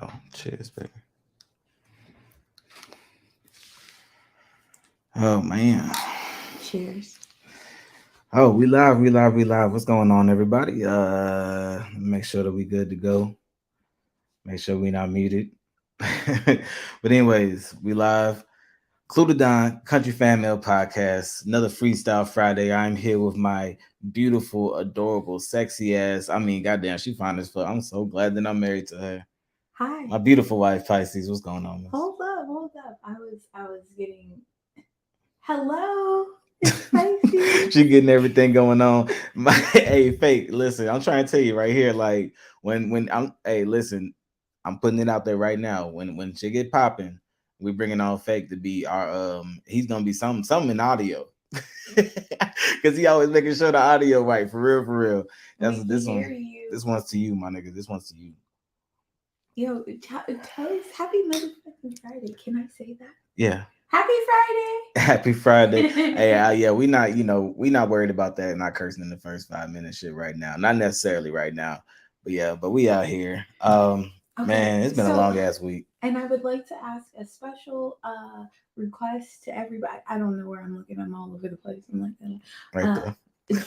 Oh, cheers, baby. Oh man. Cheers. Oh, we live. What's going on, everybody? Make sure that we good to go. Make sure we not muted. But anyways, we live. KlueDaDon, Country Fan Mail Podcast. Another Freestyle Friday. I'm here with my beautiful, adorable, sexy ass. I mean, goddamn, she fine as fuck. I'm so glad that I'm married to her. Hi. My beautiful wife, Pisces. What's going on, miss? Hold up. I was getting hello. It's Pisces. She getting everything going on. Hey, fake. Listen, I'm trying to tell you right here. Like when I'm, hey, listen, I'm putting it out there right now. When she get popping, we bringing on fake to be our He's gonna be something in audio, because he always making sure the audio right, for real, for real. We That's can this hear one. you. This one's to you, my nigga. This one's to you. Yo, tell us happy motherfucking Friday. Can I say that? Yeah. Happy Happy Friday. Friday. Hey, yeah, we not worried about that. Not cursing in the first 5 minutes shit right now. Not necessarily right now, but yeah, but we out here. Okay, Man, it's been a so long ass week. and I would like to ask a special request to everybody. I don't know where I'm looking. I'm all over the place. I'm like, Right there.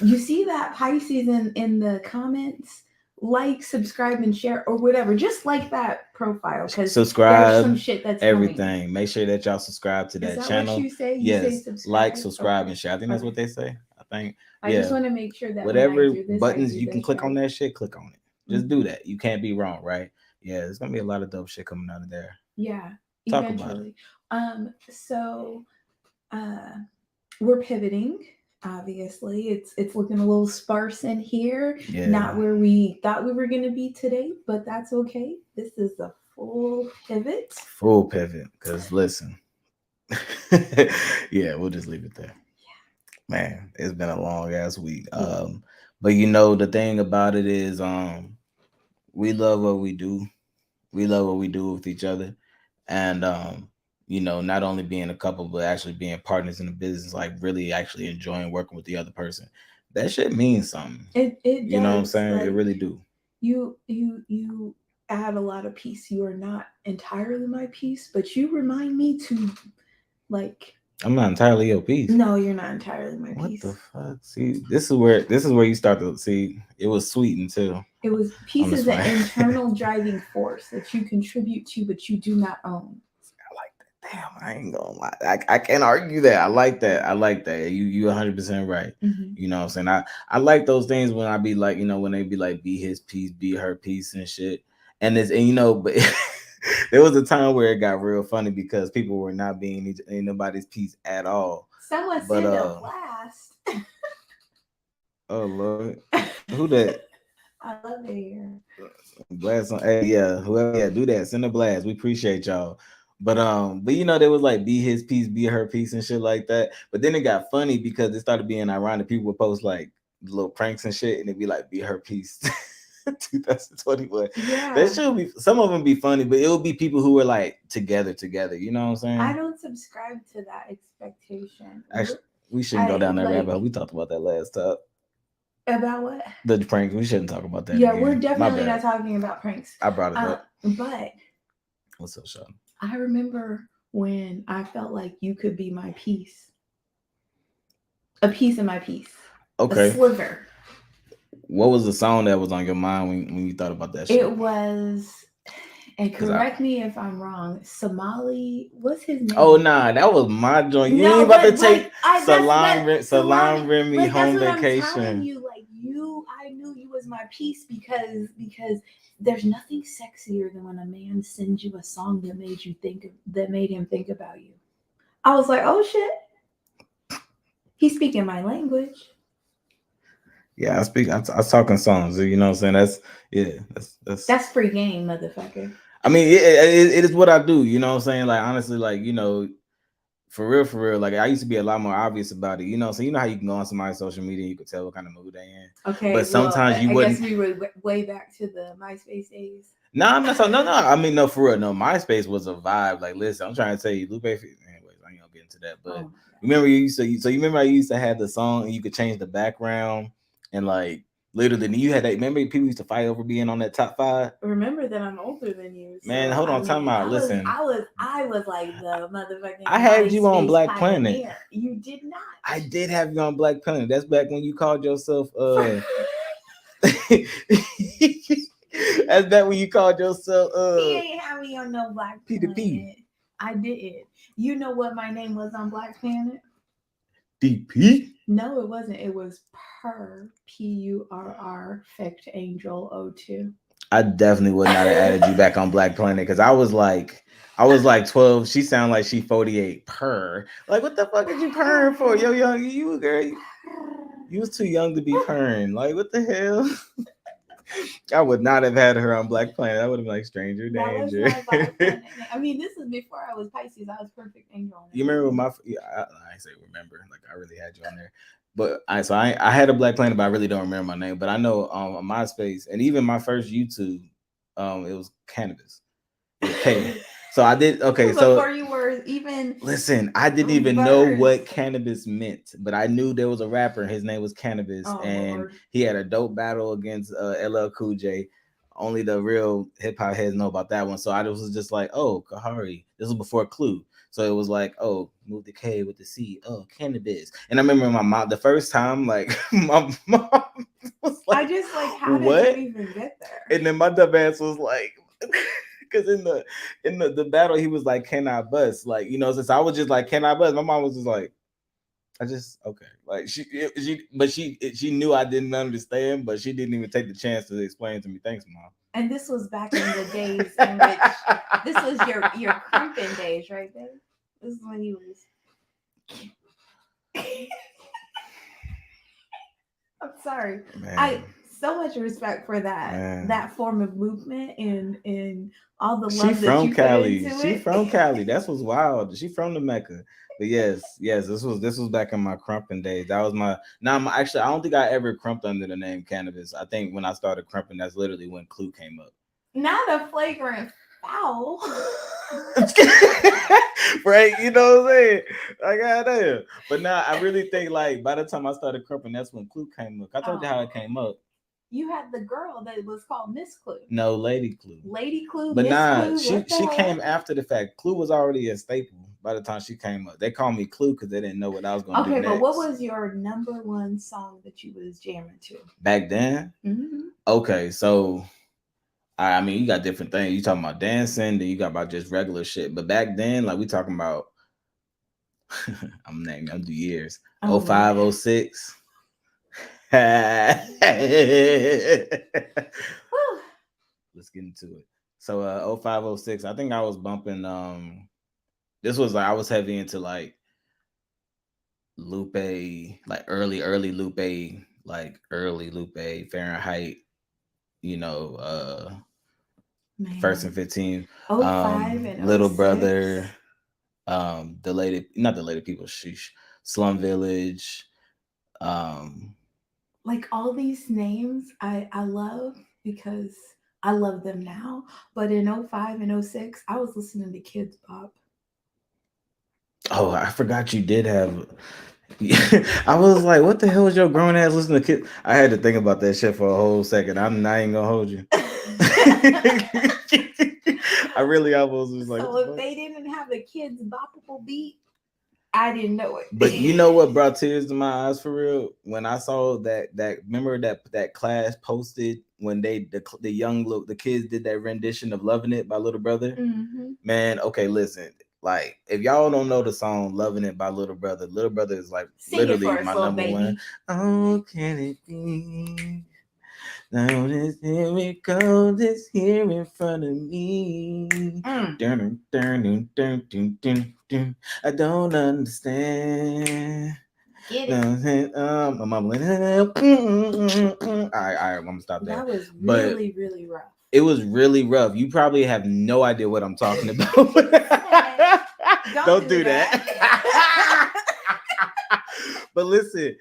you see that Pisces in the comments? Like, subscribe, and share, or whatever. Just like that profile because there's some Subscribe, shit that's coming. everything. Make sure that y'all subscribe to Is that that what channel. you say? You say Yes, like, subscribe? subscribe, Okay. and share. I think that's Okay. what they say. I think. I just Yeah. want to make sure that when I Whatever do this, I buttons do you can this click on right. that shit, click on it. Just do Hmm. that. You can't be wrong, right? Yeah, there's gonna be a lot of dope shit coming out of there. Yeah, Talk about it. eventually. So uh we're pivoting. Obviously, it's looking a little sparse in here. Yeah. Not where we thought we were gonna be today, but that's okay. This is a full pivot. Full pivot. Cause listen. Yeah, we'll just leave it there. Man, it's been a long ass week. Yeah. But the thing about it is we love what we do. We love what we do with each other. And not only being a couple, but actually being partners in the business, like really actually enjoying working with the other person. That shit means something. It You know what I'm does. saying? It Like really do. you add a lot of peace. You are not entirely my peace, but you remind me to like I'm not entirely your piece. no, you're not entirely my What peace. the fuck? See, this is where you start to see it was sweetened too. It was On peace this is an one. internal driving force that you contribute to, but you do not own. I like that. Damn, I ain't gonna lie. I can't argue that. I like that. I like that. You 100% right. Hmm. You know what I'm saying? I like those things when I be like, when they be like, be his piece, be her piece and shit. But there was a time where it got real funny because people were not being nobody's piece at all. Someone But send a blast. oh Lord, who that? I love it here. Blast on, hey, yeah, whoever, yeah, do that. Send a blast. We appreciate y'all. But there was like be his piece, be her piece, and shit like that. But then it got funny because it started being ironic. People would post like little pranks and shit, and it'd be like be her piece. 2021. That Yeah. should be, some of them be funny, but it would be people who were like together. You know what I'm I saying? don't subscribe to that expectation. Actually, we shouldn't go I down that rabbit hole. like We talked about that last time. about what? The pranks. We shouldn't talk about that Yeah, we're again. My definitely bad. not talking about pranks. I brought it up. But What's up, Sean? I remember when I felt like you could be my piece, a piece of my piece, a Okay. sliver. What was the song that was on your mind when you thought about that shit? It was, and 'Cause I, correct me if I'm wrong, Somali, what's his name? oh nah, that was my joint. You ain't No, about to take Salami, Salon Remy like that's home what I'm telling vacation. you. Like I knew you was my piece because there's nothing sexier than when a man sends you a song that made him think about you. I was like, oh shit, he's speaking my language. Yeah, I speak. I talking songs. You know what I'm saying? Yeah. That's. That's free game, motherfucker. I mean, it is what I do. You know what I'm saying? Like honestly, like for real, for real. Like I used to be a lot more obvious about it. So you know how you can go on somebody's social media, you could tell what kind of mood they in. Okay, But well, sometimes you I guess wouldn't. we were way back to the MySpace days. No, I'm not talking. No, no. I mean, no, for real. No, MySpace was a vibe. Like, listen, I'm trying to tell you, Lupe. Anyways, I ain't gonna get into that. Oh But my remember, you used to. So you remember, I used to have the song, and you could change the background, and like Literally, and you had that. Remember, people used to fight over being on that top five. Remember that I'm older than you, Man, so hold I on, mean, time out. Listen, I was like the I motherfucking had you on MySpace Black Planet. pioneer. You did not. I did have you on Black Planet. That's back when you called yourself That's back when you called yourself He ain't have me on no Black P2P. Planet. I didn't. You know what my name was on Black Planet? DP. No, it wasn't. It was Purr Fect Angel 02. I definitely would not have added you back on Black Planet because I was like 12. She sounded like she 48. Purr. Like, what the fuck is you purring for? Yo, young, you girl, you was too young to be purring. Like, what the hell? I would not have had her on Black Planet. I would have been like Stranger That was Danger. my Black Planet. I mean, this is before I was Pisces. I was Perfect Angel. You remember my? Yeah, I say remember. Like I really had you on there, but I had a Black Planet, but I really don't remember my name. But I know on MySpace and even my first YouTube, it was Cannabis. It was K. So I did okay. So before you were even listen, I didn't even know what cannabis meant, but I knew there was a rapper. His name was Cannabis, Oh, and Lord. he had a dope battle against LL Cool J. Only the real hip hop heads know about that one. So I was just like, oh, Kahari. This was before Clue. So it was like, oh, move the K with the C. Oh, Cannabis. And I remember my mom the first time, like my mom was like, I just like, how what? did you even get there? And then my dumb ass was like, because in the battle he was like, can I bust? Like, since I was just like, can I bust? My mom was just like, I just okay. Like she knew I didn't understand, but she didn't even take the chance to explain to me. Thanks, mom. And this was back in the days in which this was your crumping days, right, babe? This is when you was. I'm sorry. Man. I so much respect for Man. that form of movement and all the She love that from you put Cali. into She it. from Cali. That's what's wild. She from the Mecca. But yes, this was back in my crumping days. That was my now. Actually, I don't think I ever crumped under the name Cannabis. I think when I started crumping, that's literally when Clue came up. Not a flagrant foul. Right, you know what I'm saying? Like, goddamn. But now I really think like by the time I started crumping, that's when Clue came up. I told you how it came up. You had the girl that was called Miss Clue. No, Lady Clue. Lady Clue, But Miss nah, Clue. she came after the fact. Clue was already a staple by the time she came up. They called me Clue because they didn't know what I was gonna do next. Okay, but what was your number one song that you was jamming to back then? Mm-hmm. Okay, so I mean, you got different things. You talking about dancing, then you got about just regular shit. But back then, like we talking about, I'm naming them the years. Oh, 05, 06. Let's get into it. So 05, 06, I think I was bumping this was like I was heavy into like Lupe, like early Lupe, like early Lupe, Fahrenheit, you know, man. First and 15, 05 and Little 06. Brother, not the Lady People, sheesh, Slum Village, like all these names I love because I love them now. But in 05 and 06, I was listening to Kids Bop. oh, I forgot you did have. I was like, what the hell is your grown ass listening to kids? I had to think about that shit for a whole second. I'm not even gonna hold you. I really almost was like, so if they didn't have a Kids Boppable beat, I didn't know it. But you know what brought tears to my eyes for real? When I saw that remember that class posted when the young look the kids did that rendition of "Loving It" by Little Brother. Mm-hmm. Man, okay, listen. Like if y'all don't know the song "Loving It" by Little Brother is like Sing literally it for us, my little number baby. one. Oh, can it be? Now this here it goes, this here in front of me. Dun, dun, dun, dun, dun, dun. I don't understand. Get it. I'm mumbling. All right, I'm gonna stop there. That was But really, really rough. it was really rough. You probably have no idea what I'm talking about. Don't do that. But listen,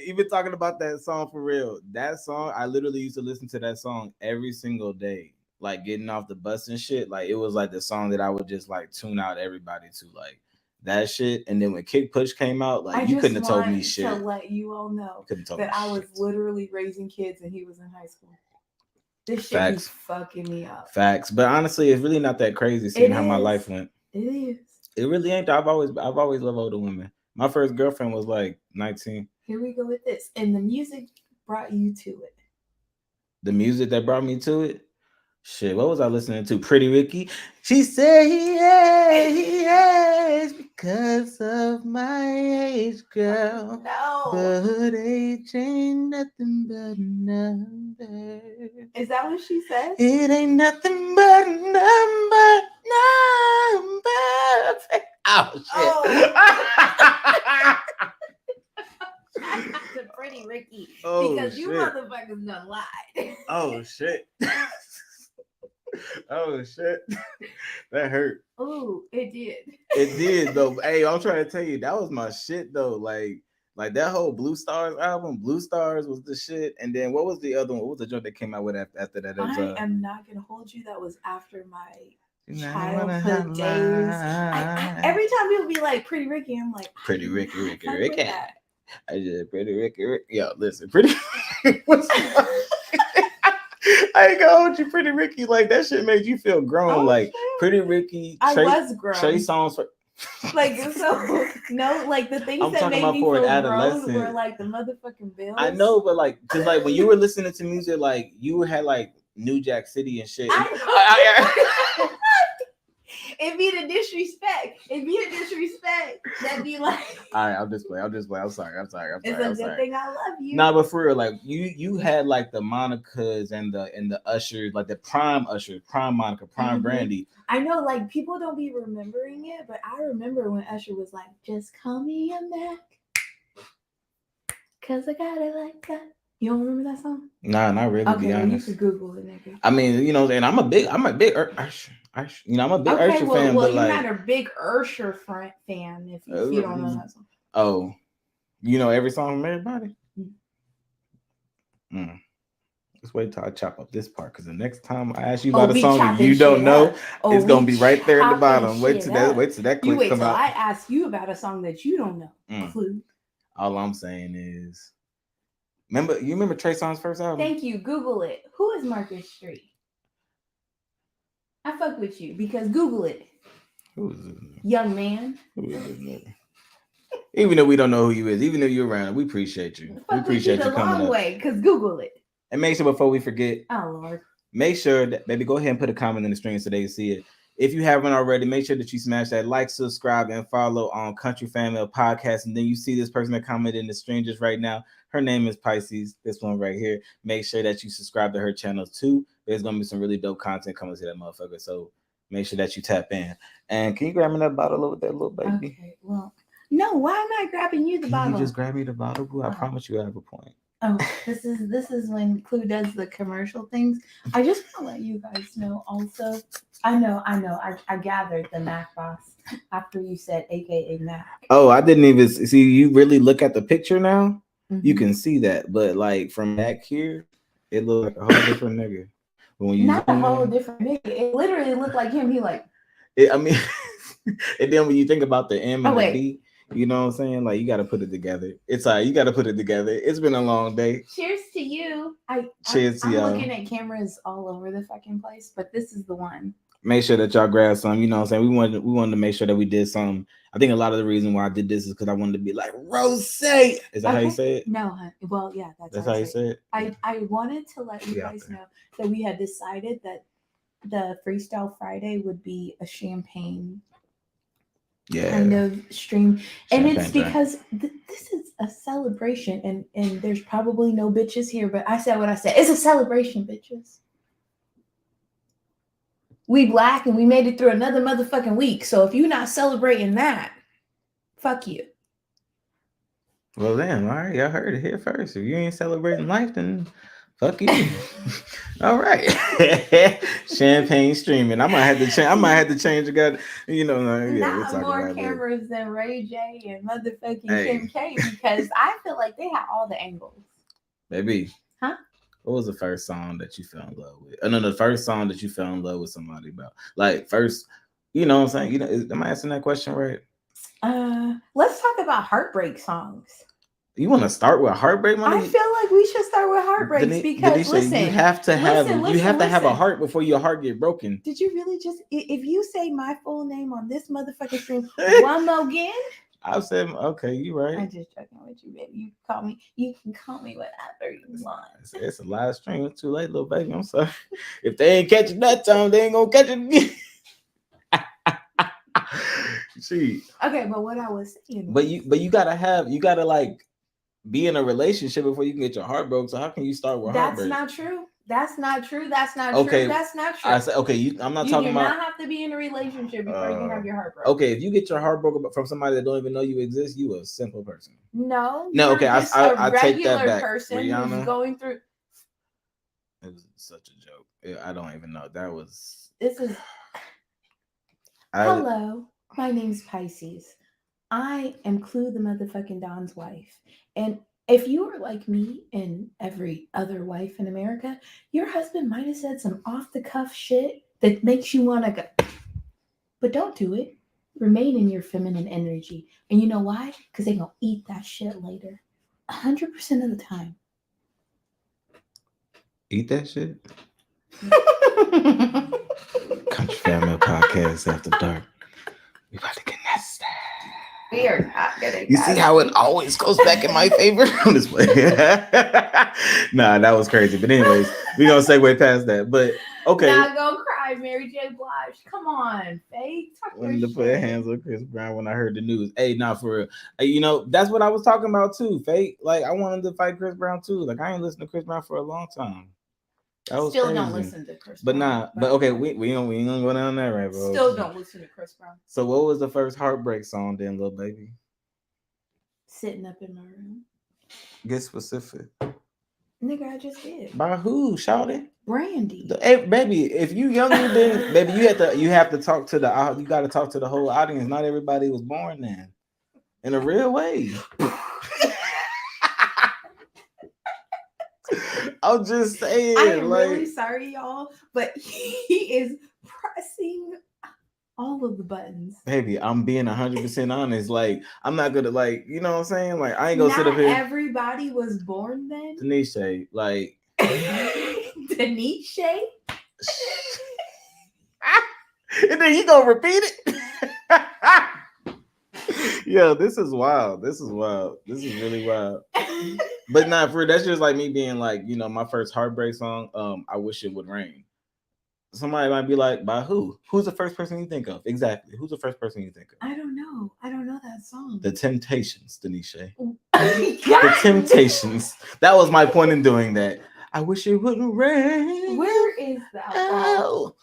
even talking about that song for real, that song, I literally used to listen to that song every single day, like getting off the bus and shit. Like it was like the song that I would just like tune out everybody to. Like that shit. And then when Kick Push came out, like I you just couldn't have told me want shit. to let you all know Couldn't have told that me I was shit. literally raising kids and he was in high school. This shit Facts. is fucking me up. Facts. But honestly, it's really not that crazy seeing It how my is. life went. It is. It really ain't. I've always loved older women. My first girlfriend was like 19. Here we go with this. And the music brought you to it. The music that brought me to it. Shit, what was I listening to? Pretty Ricky. She said he is because of my age, girl. No. But age ain't nothing but a number. Is that what she said? It ain't nothing but a number. Oh shit. To Pretty Ricky. Oh, because you shit. motherfuckers done lied. Oh shit. Oh shit. That hurt. Ooh, it did. It did though. Hey, I'm trying to tell you, that was my shit though. Like that whole Blue Stars album, Blue Stars was the shit. And then what was the other one? What was the joint that came out with after that? It was, I am not gonna hold you. That was after my childhood childhood days. Every time people be like Pretty Ricky, I'm like Pretty Ricky, I Ricky, fuck Ricky. with that. I just Pretty Ricky, Ricky. Yo, listen, Pretty. What's I ain't gonna hold you, Pretty Ricky. Like that shit made you feel grown. Oh, like shit. Pretty Ricky. I was grown. Trey songs for. Like so, no, like the things I'm that talking made about me for an feel grown adolescent. were like the motherfucking bills. I know, but like, cause like when you were listening to music, like you had like New Jack City and shit. It be the disrespect. It be the disrespect. That be like. All right, I'm just playing. I'm sorry. It's a good thing I love you. Nah, but for real, like you had like the Monicas and the Ushers, like the prime Usher, prime Monica, prime Brandy. I know, like people don't be remembering it, but I remember when Usher was like, "Just call me a Mac, 'cause I got it like that." You don't remember that song? Nah, not really. Okay, be honest. you could Google it, nigga. I mean, you know, and I'm a big Usher. You know, I'm a big Usher fan. Well, but you're like, not a big Usher fan if you don't know that song. Oh, you know every song from everybody. Let's wait till I chop up this part, because the next time I ask you about a song that you don't know, it's gonna be right there at the bottom. Wait till that clip wait come till out. I ask you about a song that you don't know. Clue. All I'm saying is, you remember Trey Songz's first album? Thank you. Google it. Who is Marcus Street? I fuck with you because Google it. Who is this? Young man. Who is this nigga? Even though we don't know who you is, even though you're around, we appreciate you. We appreciate you coming up. Way, because Google it. And make sure before we forget, oh Lord, make sure that, baby, go ahead and put a comment in the stream so they can see it. If you haven't already, make sure that you smash that like, subscribe, and follow on Country Family Podcast. And then you see this person that commented in the stream just right now. Her name is Pisces, this one right here. Make sure that you subscribe to her channel too. There's going to be some really dope content coming to that motherfucker. So make sure that you tap in. And can you grab me that bottle over there, little baby? Okay, well, no, why am I grabbing you the bottle? You just grab me the bottle, boo. I promise you I have a point. Oh, this is when Clue does the commercial things. I just want to let you guys know also. I know. I gathered the Mac boss after you said AKA Mac. Oh, I didn't even see. You really look at the picture now. You can see that, but like from back here, it looked like a whole different nigga. But when you not a whole different nigga, it literally looked like him. He like. I mean, and then when you think about the M and the D. You know what I'm saying? Like, you got to put it together. It's all right. You got to put it together. It's been a long day. Cheers to you. Cheers to y'all. I'm looking at cameras all over the fucking place, but this is the one. Make sure that y'all grab some. You know what I'm saying? We wanted to make sure that we did some. I think a lot of the reason why I did this is because I wanted to be like, Rosé. Is that how you say it? No. Well, yeah. That's how you say it. I wanted to let you guys know that we had decided that the Freestyle Friday would be a champagne kind of stream, and it's because this is a celebration, and there's probably no bitches here, but I said what I said. It's a celebration, bitches. We Black and we made it through another motherfucking week, so if you're not celebrating that, fuck you. Well, damn, all right, y'all heard it here first. If you ain't celebrating life, then fuck you. All right. Champagne streaming. I might have to change. You know, not more cameras than Ray J and motherfucking Kim K, because I feel like they have all the angles. Baby. Huh? What was the first song that you fell in love with? Oh, no, the first song that you fell in love with somebody about. Like first, you know what I'm saying? You know, am I asking that question right? Let's talk about heartbreak songs. You want to start with heartbreak, I money? feel like we should start with heartbreaks because Denisha, you have to have a listen. heart before your heart get broken. Did you really just if you say my full name on this motherfucking stream one more again? I've said okay, you right. I'm just joking with you, baby. You can call me whatever you want. It's a live stream. It's too late, little baby. I'm sorry. If they ain't catching that time, they ain't gonna catch it again. See. Okay, but what I was saying. But you gotta like be in a relationship before you can get your heart broke. So how can you start with heartbreak? That's not true. That's not true. That's not okay, true. That's not true. I said okay. I'm not you talking do about. not have to be in a relationship before you can have your heart broken. Okay, if you get your heart broken from somebody that don't even know you exist, you a simple person. No. No. Okay, I take that back. Person who's going through. It was such a joke. I don't even know. That was. This is. Hello, my name's Pisces. I am Clue the motherfucking Don's wife, and if you are like me and every other wife in America, your husband might have said some off the cuff shit that makes you want to go. But don't do it. Remain in your feminine energy. And you know why? Because they're going to eat that shit later. 100% of the time. Eat that shit? Country Family Podcast After Dark. We about to get nasty. We are not gonna. You see how it always goes back in my favor? I'm just playing. Nah, that was crazy. But anyways, we gonna segue past that. But okay. Not gonna cry, Mary J. Blige. Come on, Faye. Wanted to put hands on Chris Brown when I heard the news. Hey, not for real. You know, that's what I was talking about too, Faye. Like I wanted to fight Chris Brown too. Like I ain't listened to Chris Brown for a long time. That was still crazy. Don't listen to Chris Brown. But but okay, we ain't gonna go down that right, bro. Still don't listen to Chris Brown. So what was the first heartbreak song then, little baby? Sitting Up in My Room. Get specific. Nigga, I just did. By who? Shout it. Brandy. Hey, baby, if you younger then baby, you have to talk to you gotta talk to the whole audience. Not everybody was born then. In a real way. I'm just saying. I am really sorry, y'all, but he is pressing all of the buttons. Baby, I'm being 100% honest. Like, I'm not gonna you know what I'm saying? Like, I ain't gonna sit up here. Everybody was born then. Denisha, like Denisha. And then you gonna repeat it? Yo, this is wild. This is really wild. But not for that's just like me being like, you know, my first heartbreak song. I Wish It Would Rain. Somebody might be like, by who? Who's the first person you think of? Exactly. Who's the first person you think of? I don't know. I don't know that song. The Temptations, Denisha. The Temptations. That was my point in doing that. I wish it wouldn't rain. Where is that? Oh.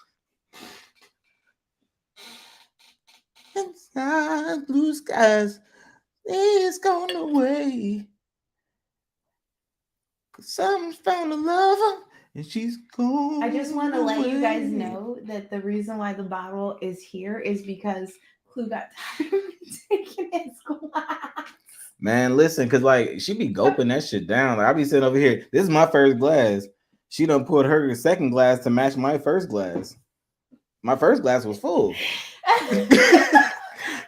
Inside blue skies, it's gone away. Someone's found a lover and she's gone. I just want to let you guys know that the reason why the bottle is here is because Clue got tired of taking his glass. Man, listen, cause like she be gulping that shit down. Like I be sitting over here. This is my first glass. She done poured her second glass to match my first glass. My first glass was full.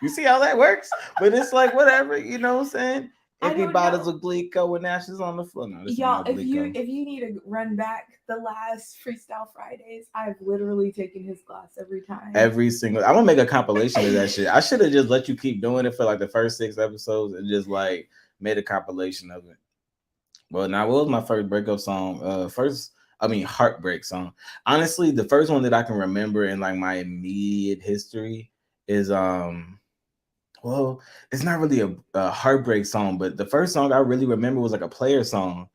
You see how that works? But it's like whatever, you know what I'm saying? Empty bottles of Glico and ashes on the floor. No, y'all, if you need to run back the last Freestyle Fridays, I've literally taken his glass every time. Every single. I'm gonna make a compilation of that shit. I should have just let you keep doing it for like the first 6 episodes and just like made a compilation of it. Well, now what was my first breakup song? Heartbreak song. Honestly, the first one that I can remember in like my immediate history is well, it's not really a heartbreak song, but the first song I really remember was like a player song.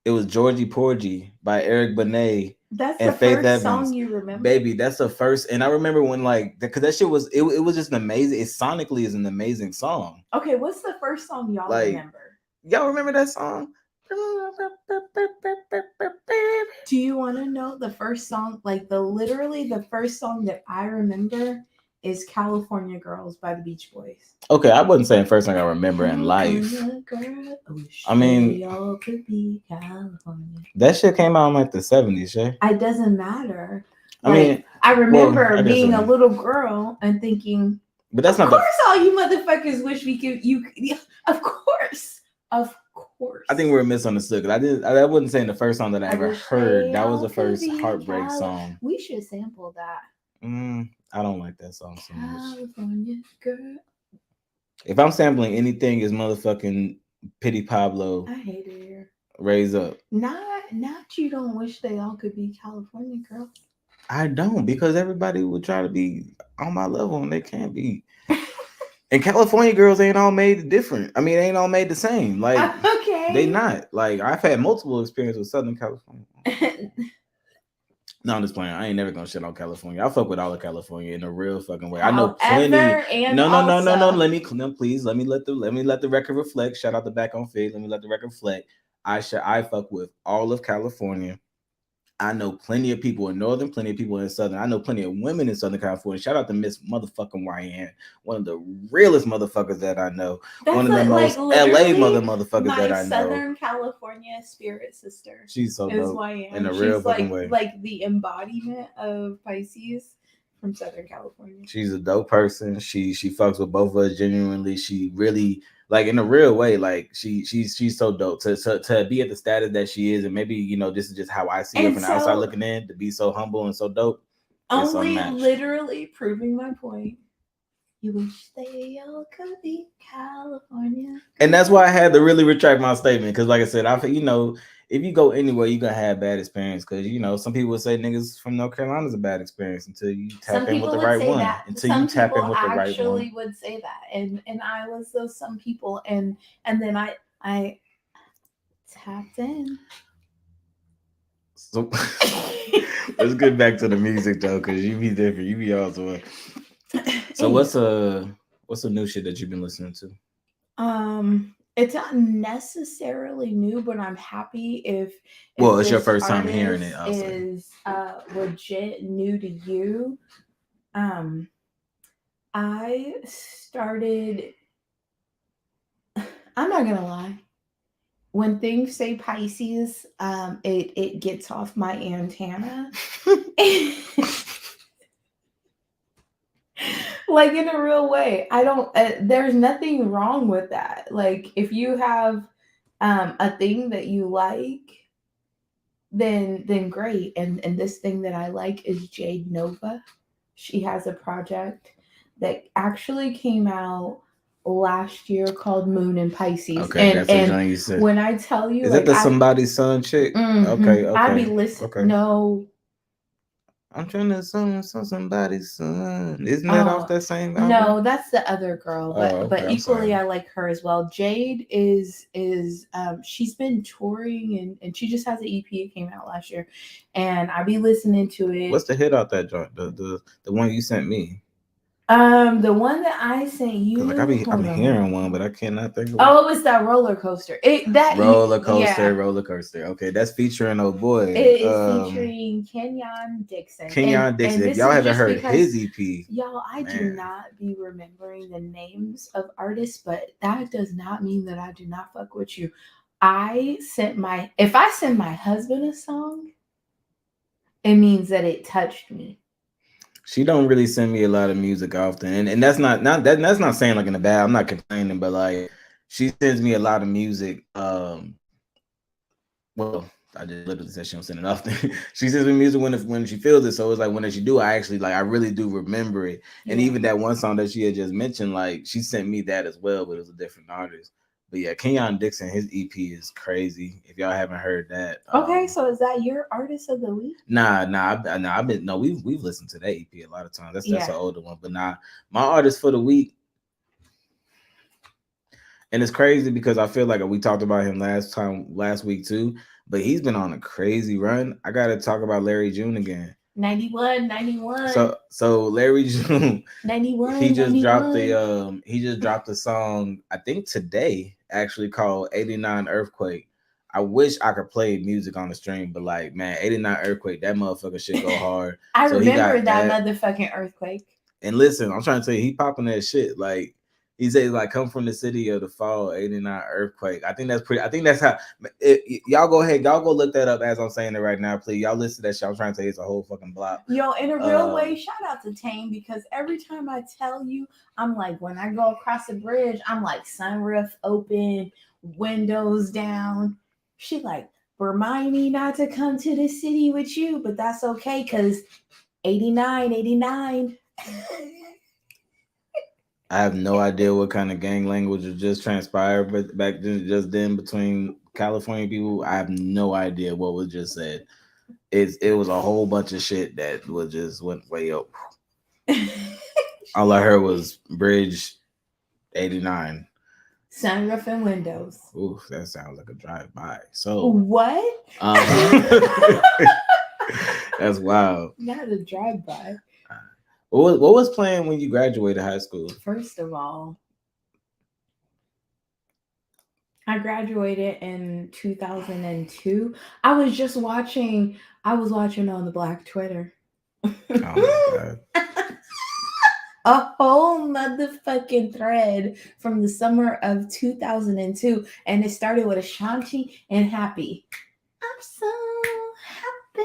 It was Georgie Porgy by Eric Benet. That's and the Faith first Evans. Song you remember? Baby, that's the first. And I remember when like, because that shit was, it was just an amazing, it sonically is an amazing song. Okay, what's the first song y'all remember? Y'all remember that song? Do you want to know the first song? Like literally the first song that I remember is California Girls by the Beach Boys. Okay, I wasn't saying first thing I remember in life. I mean, y'all could be California. That shit came out in like the 70s, Shay. It doesn't matter. I remember being a little girl and thinking, But that's Of not the. course, all you motherfuckers wish we could. Yeah, of course, of course. I think we're misunderstood because I didn't. I wasn't saying the first song that I I ever wish they heard. That was all the could first be heartbreak song. We should sample that. I don't like that song so much. California girl. If I'm sampling anything, is motherfucking Pity Pablo. I hate it here. Raise Up. Not you don't wish they all could be California girls. I don't, because everybody would try to be on my level and they can't be. And California girls ain't all made different. I mean, they ain't all made the same. Like, okay, they not. Like, I've had multiple experiences with Southern California. No, I'm just playing. I ain't never gonna shit on California. I fuck with all of California in a real fucking way. I know plenty. No. Let me please. Let me let the record reflect. Shout out to Back on Fig. Let me let the record reflect. I fuck with all of California. I know plenty of people in Northern, plenty of people in Southern. I know plenty of women in Southern California. Shout out to Miss Motherfucking YN, one of the realest motherfuckers that I know. That's one of the most LA motherfuckers that I know. Southern California spirit sister. She's so dope YN. in a real fucking way. Like the embodiment of Pisces from Southern California. She's a dope person. She fucks with both of us genuinely. She really, like, in a real way, like she's so dope to be at the status that she is, and maybe, you know, this is just how I see her from the outside looking in, to be so humble and so dope. Only literally proving my point. You wish they all could be California. And that's why I had to really retract my statement, because like I said, you know, if you go anywhere, you're gonna have bad experience, because, you know, some people would say niggas from North Carolina is a bad experience until you tap in with the right one. Until you tap in with the right one. Actually would say that, and I was those some people, and then I tapped in. So let's get back to the music though, because you be different. You be awesome. So what's the new shit that you've been listening to? It's not necessarily new, but I'm happy if it's your first time hearing it. Is legit new to you. I started. I'm not gonna lie. When things say Pisces, it gets off my antenna. Like, in a real way. I don't there's nothing wrong with that. Like, if you have a thing that you like, then great. And this thing that I like is Jade Nova. She has a project that actually came out last year called Moon and Pisces. Okay, that's what you said. When I tell you, is that the Somebody's Son chick? Okay. I be listening. Okay. No. I'm trying to song somebody's son. Isn't that off that same album? No, that's the other girl. But equally, I like her as well. Jade is she's been touring, and she just has an EP. It came out last year, and I be listening to it. What's the hit out that joint? The one you sent me. The one that I sent you. Like I'm hearing one, but I cannot think of. Oh, it was that roller coaster. Roller coaster. Okay, that's featuring boy. It is featuring Kenyon Dixon. If y'all haven't heard his EP, y'all, I do not be remembering the names of artists, but that does not mean that I do not fuck with you. If I send my husband a song, it means that it touched me. She don't really send me a lot of music often, and that's not that's not saying like in a bad. I'm not complaining, but like she sends me a lot of music. Well, I just literally said she don't send it often. She sends me music when she feels it. So it's like when she do, I really do remember it. Yeah. And even that one song that she had just mentioned, like she sent me that as well, but it was a different artist. But yeah, Kenyon Dixon, his EP is crazy. If y'all haven't heard that, okay. So is that your artist of the week? Nah. We've listened to that EP a lot of times. That's an older one. But my artist for the week, and it's crazy because I feel like we talked about him last week too. But he's been on a crazy run. I gotta talk about Larry June again. 91. So Larry June, 91. He just dropped the song, I think today, actually, called 89 Earthquake. I wish I could play music on the stream, but like, man, 89 Earthquake, that motherfucker shit go hard. I remember that motherfucking earthquake. And listen, I'm trying to tell you, he popping that shit. Like, He says like come from the city of the fall '89 earthquake. I think that's pretty. I think that's how. Y'all go ahead. Y'all go look that up as I'm saying it right now, please. Y'all listen to that shit. I'm trying to tell you it's a whole fucking block. Yo, in a real way, shout out to Tame because every time I tell you, I'm like, when I go across the bridge, I'm like, sunroof open, windows down. She like, remind me not to come to the city with you, but that's okay because 89, 89. I have no idea what kind of gang language was just transpired, but back then, just then between California people, I have no idea what was just said. It was a whole bunch of shit that was just went way up. All I heard was Bridge 89. Sunroof and windows. Ooh, that sounds like a drive by. So What? um, that's wild. Not a drive by. What was playing when you graduated high school? First of all, I graduated in 2002. I was watching on the Black Twitter. Oh my god. A whole motherfucking thread from the summer of 2002. And it started with Ashanti and Happy. I'm so happy,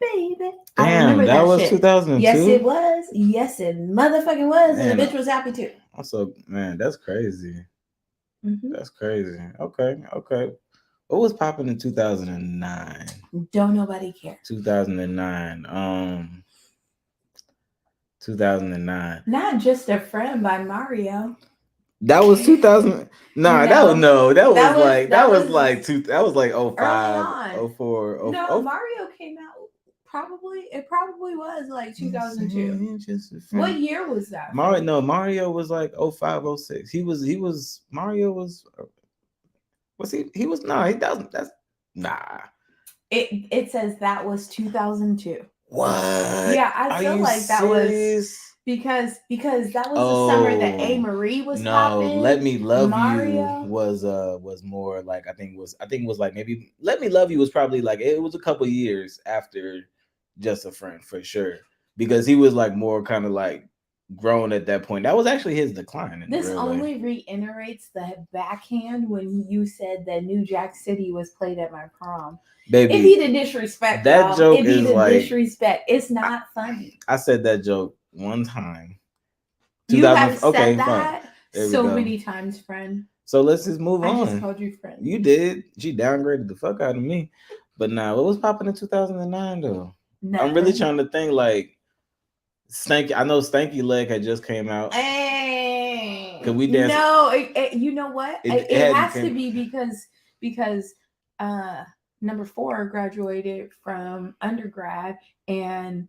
baby. I Damn, remember that was shit. 2002. Yes, it was. Yes, it motherfucking was. Man, And the bitch was happy too. Also, man, that's crazy. Mm-hmm. That's crazy. Okay. What was popping in 2009? Don't nobody care. 2009. 2009. Not Just a Friend by Mario. That was 2000. Nah, that was no. That was like that was like two. That was like 05, 04. No, Mario came out probably. It probably was like 2002. What year was that? Mario was like 05, 06. He was Mario was he was nah, he doesn't that's nah. It says that was 2002. What? Yeah, I feel like that was because that was the summer that A. Marie was popping. Let Me Love You was more like I think it was like maybe Let Me Love You was probably like it was a couple years after Just a Friend for sure because he was like more kind of like grown at that point. That was actually his decline. This only reiterates the backhand when you said that New Jack City was played at my prom. Baby, it be the disrespect. That y'all. Joke it be is the like disrespect. It's not funny. I said that joke one time. You have said that so many times, friend. So let's just move on. I just called you friend. You did. She downgraded the fuck out of me. But nah, what was popping in 2009 though? Nothing. I'm really trying to think like Stanky. I know Stanky Leg had just came out. Hey, could we dance? No, you know what? It has to be because number 4 graduated from undergrad and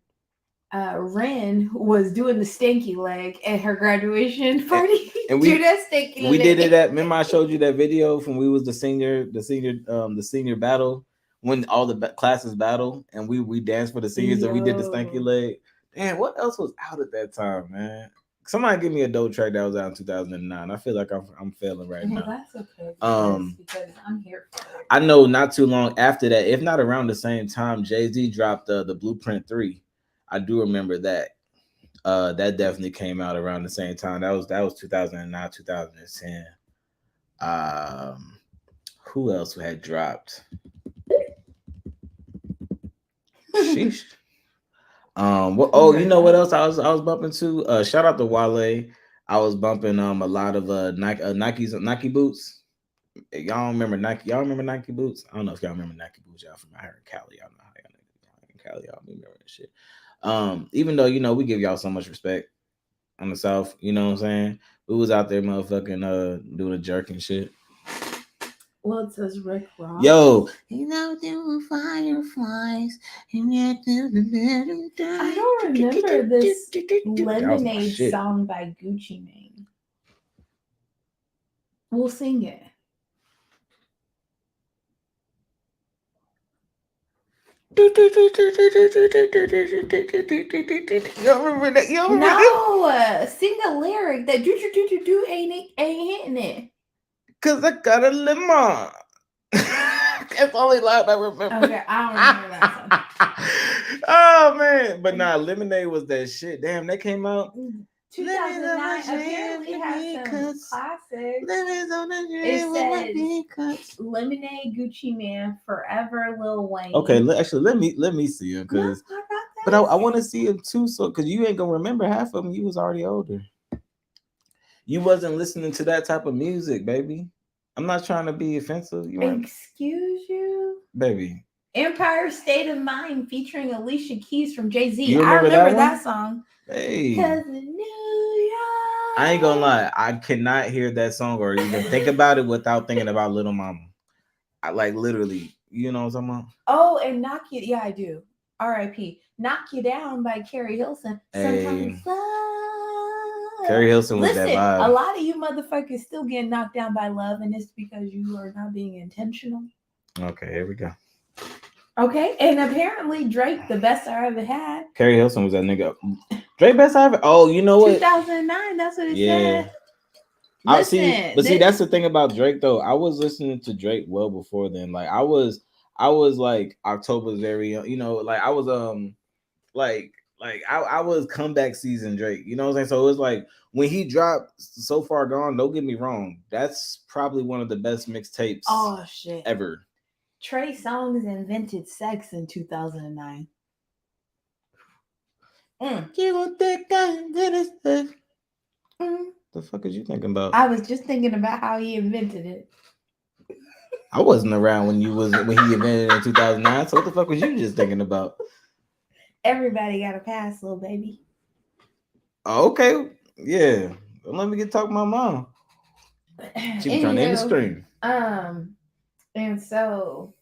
Ren was doing the stanky leg at her graduation party. And we did it at. Remember, I showed you that video from we was the senior battle when all the classes battle and we danced for the seniors and we did the stanky leg. Damn, what else was out at that time, man? Somebody give me a dope track that was out in 2009. I feel like I'm failing right now. That's okay. Because I'm here for it. I know not too long after that, if not around the same time, Jay-Z dropped the Blueprint 3. I do remember that. That definitely came out around the same time. That was 2009, 2010. Who else had dropped? Sheesh. You know what else I was bumping to? Shout out to Wale. I was bumping a lot of Nike boots. Y'all remember Nike? Y'all remember Nike boots? I don't know if y'all remember Nike boots. Y'all from out here in Cali. Y'all know how y'all in Cali. Y'all remember that shit. Even though we give y'all so much respect on the South, you know what I'm saying? We was out there motherfucking doing a jerk and shit. Well, it says Rick Ross. Yo, there were fireflies. I don't remember this Lemonade song by Gucci Mane. We'll sing it. Y'all remember that? No, sing a lyric that do ain't hitting it. Cause I got a lemon. That's the only line I remember. Okay, I don't remember that song. Oh man, but nah, Lemonade was that shit. Damn, that came out. Living on my 2009 dream apparently with has me some cuts. classics. Living on a It dream with my says me cuts. Lemonade, Gucci Man, Forever, Lil Wayne. Okay, actually, let me see him No, I because, got but this. I want to see him too. So, because you ain't gonna remember half of them, you was already older. You wasn't listening to that type of music, baby. I'm not trying to be offensive. You weren't, Excuse you? baby. Empire State of Mind featuring Alicia Keys from Jay-Z. You I remember remember that that one? song. Hey, Cause in New I ain't gonna York. lie. I cannot hear that song or even think about it without thinking about Little Mama. I like literally, you know what I'm talking about? Oh, and Knock You. Yeah, I do. R.I.P. Knock You Down by Carrie Hilson. Sometimes Hey, love. Carrie Hilson was that Listen, a vibe. lot of you motherfuckers still getting knocked down by love, and it's because you are not being intentional. Okay, here we go. Okay, and apparently Drake, the best I ever had. Carrie Hilson was that nigga. Drake best I ever. Oh, you know what? 2009. That's what it Yeah. said. I see, Listen, but see, that's the thing about Drake though. I was listening to Drake well before then. Like I was like October's very young. You know, like I was like I was comeback season Drake. You know what I'm saying? So it was like when he dropped So Far Gone. Don't get me wrong, that's probably one of the best mixtapes oh shit. ever. Trey Songz invented sex in 2009. You don't think I invented sex? Mm. The fuck is you thinking about? I was just thinking about how he invented it. I wasn't around when when he invented it in 2009. So what the fuck was you just thinking about? Everybody got a pass, little baby. Oh, okay, yeah. Let me get talk to my mom. She was trying to end the Anywho, stream. and so,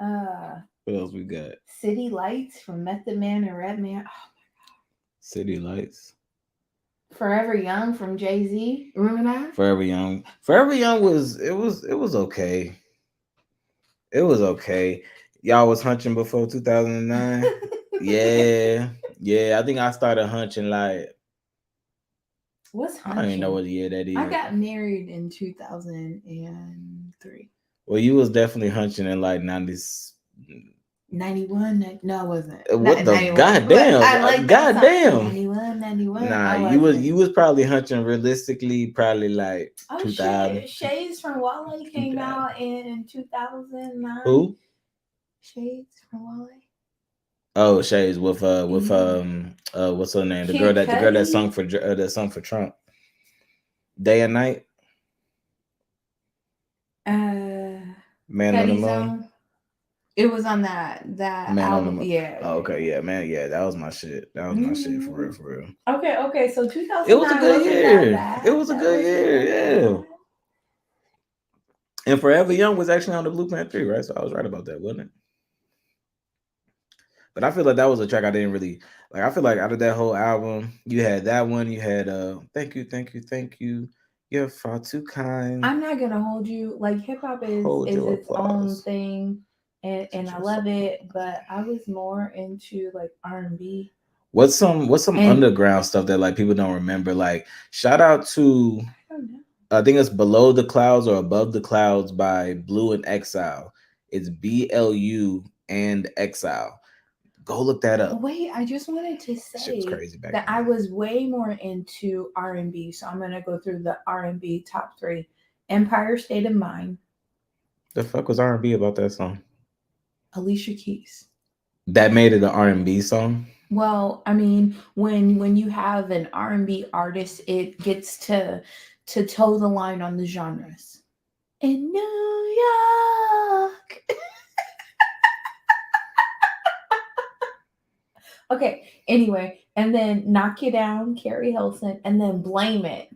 uh, What else we got? City Lights from Method Man and Redman. Oh, City Lights. Forever Young from Jay-Z. Remember that? Forever Young. Forever Young was it was okay. It was okay. Y'all was hunching before 2009. Yeah, yeah. I think I started hunching like What's I don't even know hunching? what year that I is. got married in 2003. Well, you was definitely hunching in like 90s. 91? No, I wasn't. What Not the 91. But goddamn? I like that song. Goddamn. 91, 91. Nah, I wasn't. you was probably hunching realistically, probably like Oh 2000. shit. Shades from Wale came 2000. out in 2009. Who? Shades from Wale. Oh, Shades with Yeah. what's her name? Kid The girl that Cudi. sung for Trump. Day and Night. Uh Man on the Cudi Moon. song. It was on that Man on the album. Moon. Yeah, Oh, yeah, okay, yeah, man, yeah, that was my shit. That was my shit for yeah. real, for real. Okay. So It was a 2009 good wasn't that year. It bad. was a That good wasn't year, that yeah. bad. And Forever Young was actually on the Blueprint 3, right? So I was right about that, wasn't it? But I feel like that was a track I didn't really like. I feel like out of that whole album, you had that one, you had Thank You, Thank You, Thank You. You're far too kind. I'm not gonna hold you. Like hip hop Hold is your its own applause. thing, and Teach I your love soul. it. But I was more into like R&B What's some and underground stuff that like people don't remember? Like shout out to I don't know. I think it's Below the Clouds or Above the Clouds by Blue and Exile. It's BLU and Exile. Go look that up. Wait, I just wanted to Shit was say crazy back that I then. was way more into R&B. So I'm gonna go through the R&B top three: Empire State of Mind, The fuck was R&B about that song? Alicia Keys. That made it an R&B song. Well, I mean, when you have an R&B artist, it gets to toe the line on the genres. In New York. Okay, anyway, and then Knock You Down, Carrie Hilson, and then Blame It.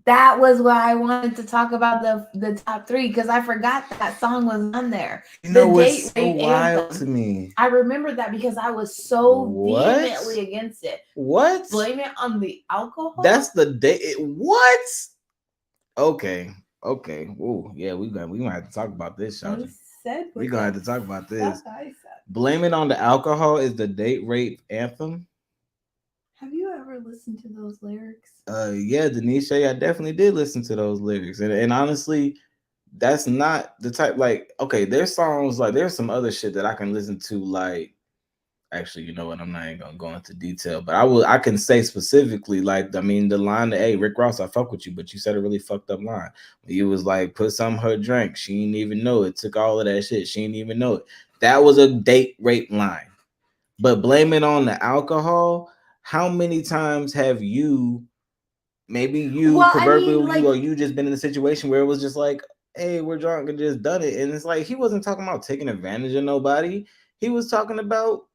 That was why I wanted to talk about the top three because I forgot that song was on there. You The know what's date so rape wild to anthem. me? I remember that because I was so What? vehemently against it. What? Blame it on the alcohol. That's the day. What? Okay. Okay. Ooh, yeah, we gonna have to talk about this, I Shawty. said We what gonna the have to talk about fuck this. I said. Blame it on the alcohol is the date rape anthem. Have you ever listened to those lyrics? Yeah, Denisha, I definitely did listen to those lyrics, and honestly, that's not the type. Like, okay, there's songs like there's some other shit that I can listen to like Actually, you know what? I'm not even gonna go into detail, but I will. I can say specifically, like, I mean, the line that, "Hey, Rick Ross, I fuck with you," but you said a really fucked up line. You was like, "Put some in her drink." She didn't even know it. Took all of that shit. She didn't even know it. That was a date rape line. But blame it on the alcohol. How many times have you, maybe you, Well, I mean, proverbially you, like, or you just been in a situation where it was just like, "Hey, we're drunk and just done it," and it's like he wasn't talking about taking advantage of nobody. He was talking about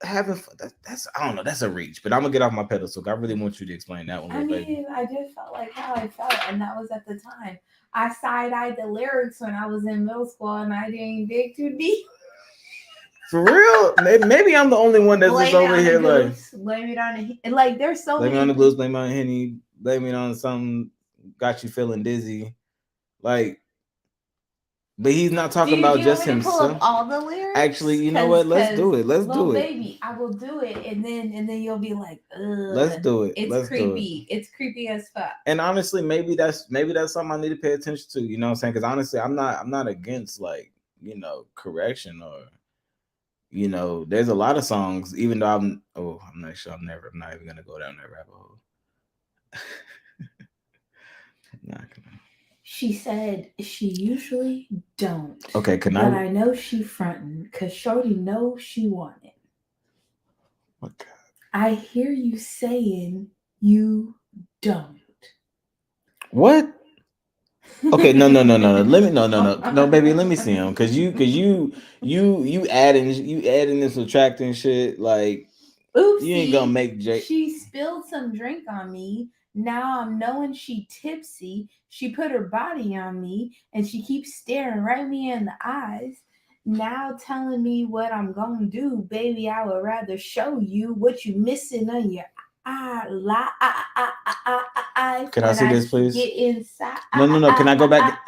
having fun. That's, I don't know. That's a reach, but I'm gonna get off my pedestal. I really want you to explain that one, I little baby. mean, I just felt like how I felt, and that was at the time. I side-eyed the lyrics when I was in middle school, and I didn't dig too deep. For real, maybe I'm the only one that's just Blame it over on the here like, goose. Blame it on the like. There's so blame it on many. the blues, blame it on Henny, blame it on something got you feeling dizzy, like. But he's not Do talking you, about you want just me to pull up himself. all the lyrics? Actually, you know what? Let's Cause do it. Let's little do it. baby, I will do it, and then you'll be like, Let's ugh, do it. it's Let's do it. creepy. It's creepy as fuck. And honestly, maybe that's something I need to pay attention to. You know what I'm saying? Because honestly, I'm not against, like, correction, or there's a lot of songs. Even though I'm not sure. I'm not even gonna go down that rabbit hole. Not gonna. She said she usually don't, Okay, can I? but I know she frontin' cause Shorty knows she want it. Okay. I hear you saying you don't. What? Okay, no, no, no, no, no. Let me, no, no, no, no, baby. Let me see him, cause you adding and subtracting shit, like, you ain't gonna Oopsie, make Jay. she spilled some drink on me. Now I'm knowing she tipsy. She put her body on me and she keeps staring right me in the eyes. Now telling me what I'm gonna do, baby. I would rather show you what you missing on your eyes Can I when see I this, please? get inside. No, no, no. Can I go back?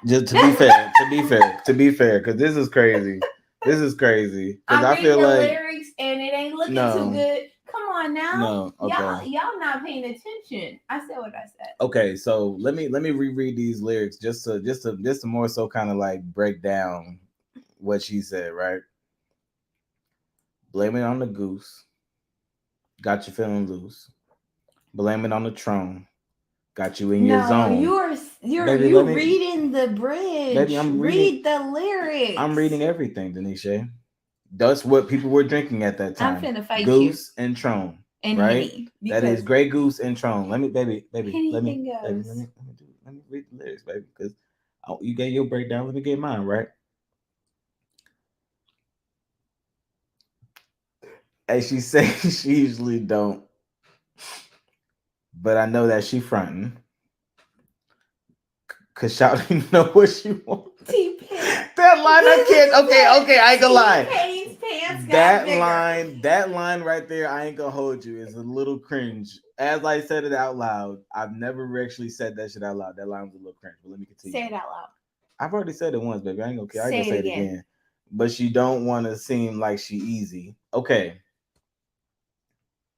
Just to be fair, to be fair, to be fair, because this is crazy. This is crazy. Because I'm I reading feel the like, lyrics and it ain't looking too no, good. Come on now. no. Okay, Y'all not paying attention. I said what I said. okay. So let me reread these lyrics, just to more so kind of like break down what she said. Right. Blame it on the goose. Got you feeling loose. Blame it on the throne. Got you in your No, zone. Baby, you reading the baby, bridge. Read the I'm lyrics. reading everything, Denisha. That's what people were drinking at that I'm time. finna fight you Goose and Tron, and right? Henny That is because Grey Goose and Tron. Let me, baby, anything goes. let me read the lyrics, baby, because you gave your breakdown. Let me get mine, right? As she say, she usually don't, but I know that she fronting, cause shouting know what she wants. T Pain. That line I can't. Okay, okay, I ain't gonna T lie. Pain's pants got That bigger. line, that line right there, I ain't gonna hold you. Is a little cringe. As I said it out loud, I've never actually said that shit out loud. That line was a little cringe. But let me continue. Say it out loud. I've already said it once, baby. I ain't gonna care. I ain't Say gonna it say it again. again. But she don't want to seem like she easy. Okay,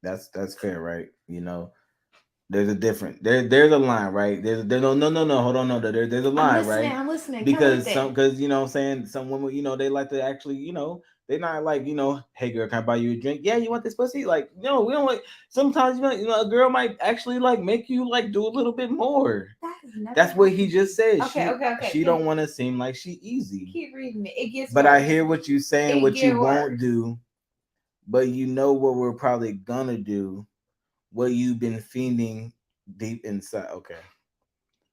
that's fair, right? There's a different there's a line, right? There's no, hold on, no, there's a I'm line, listening. right? I'm listening. Come with Because it. what I'm saying, some women, they like to actually, they're not like, "Hey girl, can I buy you a drink? Yeah, you want this pussy?" Like, no, we don't like. Sometimes, a girl might actually like make you like do a little bit more. That has never That's what he happened. just said. Okay, okay, okay. She don't want to seem like she easy. Keep reading it. It gets But I worse. hear what you saying, It what you get won't worse. do, but you know what we're probably gonna do, what you've been fiending deep inside. Okay.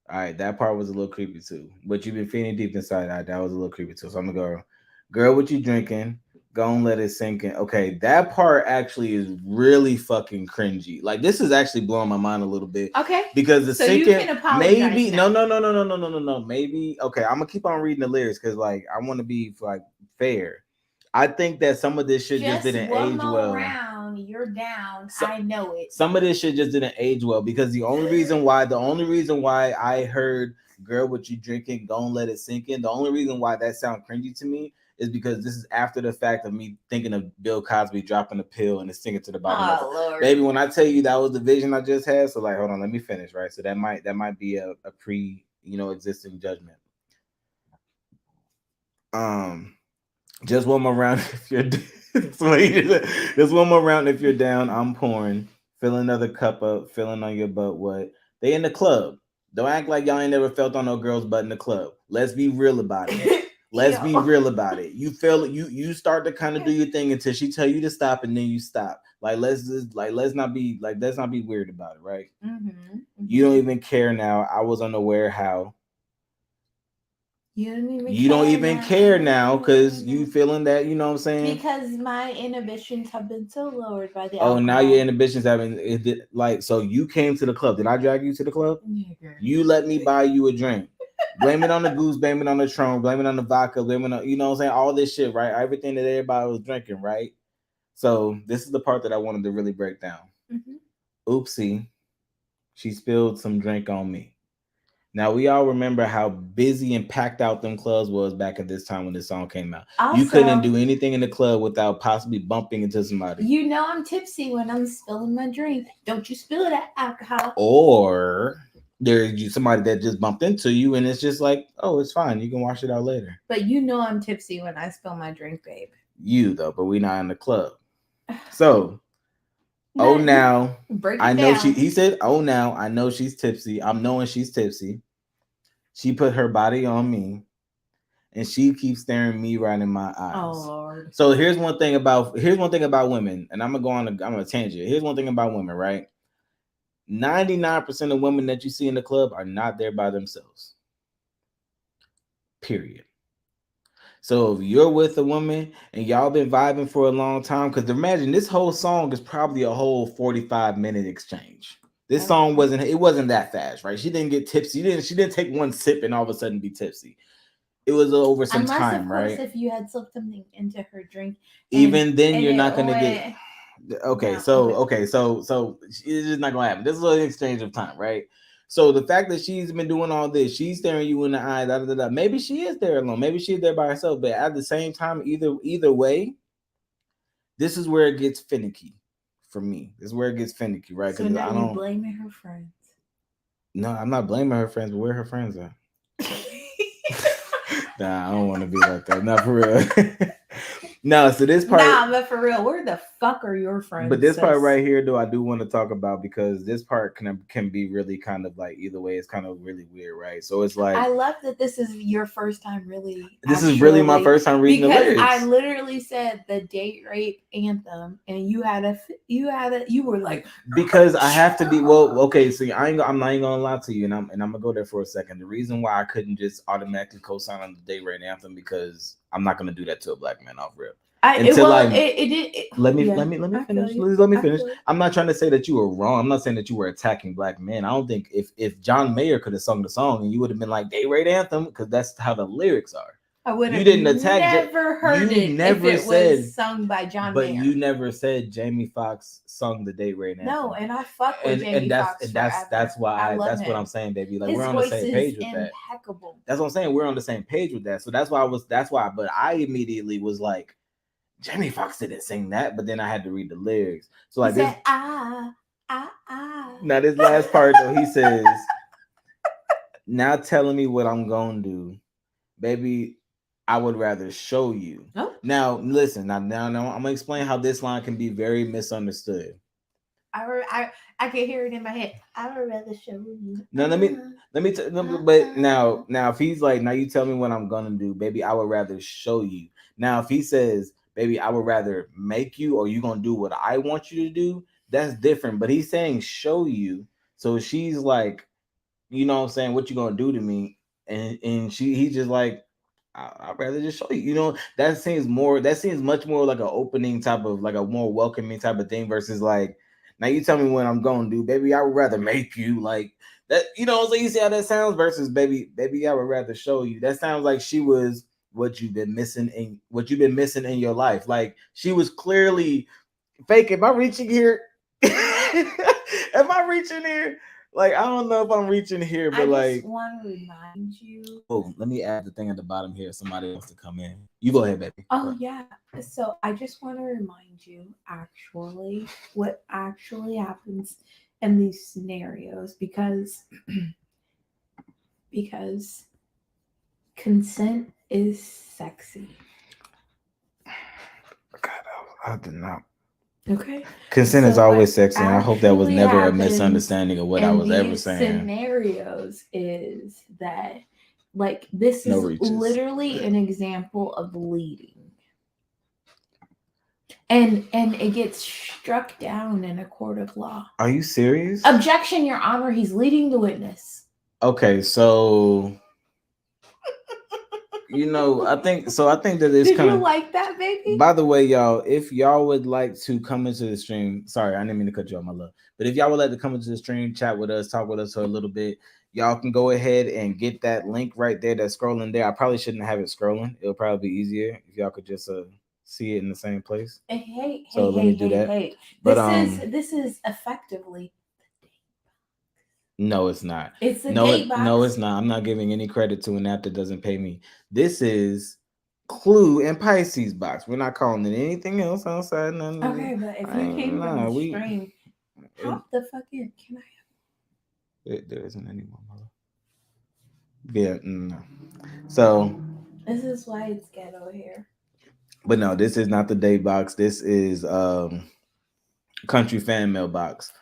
All right, that part was a little creepy too. But you've been feeling deep inside. That was a little creepy too. So I'm gonna go, girl, what you drinking? Go and let it sink in. Okay, that part actually is really fucking cringy. Like, this is actually blowing my mind a little bit. Okay. Because the So you sinking, can apologize maybe now. no. Maybe okay. I'm gonna keep on reading the lyrics because like I want to be like fair. I think that some of this shit just Just didn't one age more well. round, you're down. So, I know it. some of this shit just didn't age well because the only reason why I heard "Girl, what you drinking? Don't let it sink in." The only reason why that sound cringy to me is because this is after the fact of me thinking of Bill Cosby dropping a pill and it's sinking to the bottom of it. Oh Lord. Baby, when I tell you that was the vision I just had, so like, hold on, let me finish, right? So that might be a pre existing judgment. Um, Just one more round if you're just one more round if you're down. I'm pouring. Fill another cup up. Filling on your butt. What? They in the club. Don't act like y'all ain't never felt on no girl's butt in the club. Let's be real about it. Let's be Yo. real about it. You feel you start to kind of do your thing until she tell you to stop and then you stop. Like let's not be weird about it, right? Mm-hmm. You don't Mm-hmm. even care now. I was unaware how You don't even you don't care even now. care now because you feeling that, you know what I'm saying? Because my inhibitions have been so lowered by the Oh, now your alcohol. inhibitions haven't it did, like so you came to the club. Did I drag you to the club? Nigga. You let me buy you a drink. Blame it on the goose, blame it on the Tron, blame it on the vodka, blame it on, you know what I'm saying? All this shit, right? Everything that everybody was drinking, right? So this is the part that I wanted to really break down. Mm-hmm. Oopsie, she spilled some drink on me. Now we all remember how busy and packed out them clubs was back at this time when this song came out. You couldn't Also, do anything in the club without possibly bumping into somebody. you know I'm tipsy when I'm spilling my drink. Don't you spill that alcohol. Or there's somebody that just bumped into you and it's just like, oh, it's fine. You can wash it out later. But you know I'm tipsy when I spill my drink, babe. You though, but we not in the club. So, oh No, now break I it know down. he said, oh now I know she's tipsy. I'm knowing she's tipsy. She put her body on me and she keeps staring me right in my Oh eyes. Lord. So here's one thing about women, and I'm gonna go on I'm gonna tangent. Here's one thing about women, right? 99% of women that you see in the club are not there by themselves. Period. So if you're with a woman and y'all been vibing for a long time, because imagine this whole song is probably a whole 45-minute exchange. This song Okay. wasn't that fast, right? She didn't get tipsy. She didn't take one sip and all of a sudden be tipsy. It was over some Unless, of time, course, right? if you had slipped something into her drink and Even then and you're it not gonna get went okay, no. Okay. so it's just not gonna happen. This is an exchange of time, right? So the fact that she's been doing all this, she's staring you in the eye, da, da, da, da. Maybe she is there alone, maybe she's there by herself, but at the same time, either way, this is where it gets finicky for me. This is where it gets finicky, right? So Because now I you don't. blaming her friends. No, I'm not blaming her friends, but where her friends at? Nah, I don't want to be like that. Not for real. No, so this part, Nah, but for real, where the fuck are your but friends, this part sis? right here, though, I do want to talk about because this part can be really kind of like either way. It's kind of really weird, right? So it's like I love that this is your first time really this is really my actually, first time reading the because I lyrics literally said the date rape anthem and you were like because I have to be well. Okay, so I'm not even gonna lie to you, and I'm gonna go there for a second. The reason why I couldn't just automatically co-sign on the date rate anthem because I'm not gonna do that to a black man off rip I it until well I it did yeah, let me I feel finish. you. Please let me I finish. feel you. I'm not trying to say that you were wrong. I'm not saying that you were attacking black men. I don't think if John Mayer could have sung the song and you would have been like day rate anthem because that's how the lyrics are. I would You have didn't attack. never heard You it if never it said, was sung by John but you Mayer. never said Jamie Foxx sung the date rate No, anthem. and I fuck with And Jamie Foxx that's forever. I why love that's what I'm him. saying, baby. Like we're His on the voice same is page with that. impeccable. That's what I'm saying. We're on the same page with that. So that's why. But I immediately was like, Jamie Foxx didn't sing that. But then I had to read the lyrics. So He like this said, ah. now this last part though, he says, now telling me what I'm gonna do, baby. I would rather show you. Oh, Now listen. Now I'm gonna explain how this line can be very misunderstood. I can hear it in my head. I would rather show you. Now but now if he's like, now you tell me what I'm gonna do, baby, I would rather show you. Now if he says, baby, I would rather make you or you gonna do what I want you to do, that's different. But he's saying show you. So she's like, you know what I'm saying, what you gonna do to me? And he's just like, I'd rather just show you. You know, that seems much more like an opening type of like a more welcoming type of thing versus like, now you tell me what I'm gonna do, baby. I would rather make you like that, you know. So you see how that sounds versus baby, I would rather show you. That sounds like she was what you've been missing in your life. Like she was clearly fake. Am I reaching here? Am I reaching here? Like I don't know if I'm reaching here, I but just like, want to remind you. oh, let me add the thing at the bottom here. If somebody wants to come in. You go ahead, baby. Oh yeah. So I just want to remind you actually what actually happens in these scenarios because consent is sexy. I did not. Okay. Consent is So what always sexy, and I hope that was actually never a happens misunderstanding of what I in was ever these saying. scenarios is that, like, this No is reaches. literally an example of leading. And it gets struck down in a court of law. Are you serious? Objection, Your Honor, he's leading the witness. Okay, so I think so. I think that it's Did kind you of. like that, baby? By the way, y'all, if y'all would like to come into the stream, sorry, I didn't mean to cut you off, my love. But if y'all would like to come into the stream, chat with us, talk with us for a little bit, y'all can go ahead and get that link right there that's scrolling there. I probably shouldn't have it scrolling. It'll probably be easier if y'all could just see it in the same place. So let me do that. Hey. But This is effectively, no, it's not. it's the No, date no, box. it's not. I'm not giving any credit to an app that doesn't pay me. This is Clue and Pisces box. We're not calling it anything else outside. Okay, but if you came from the We. stream, hop the fuck in. Can I? There isn't anyone. Yeah, no. So, This is why it's ghetto here. but no, this is not the day box. This is country fan mail box.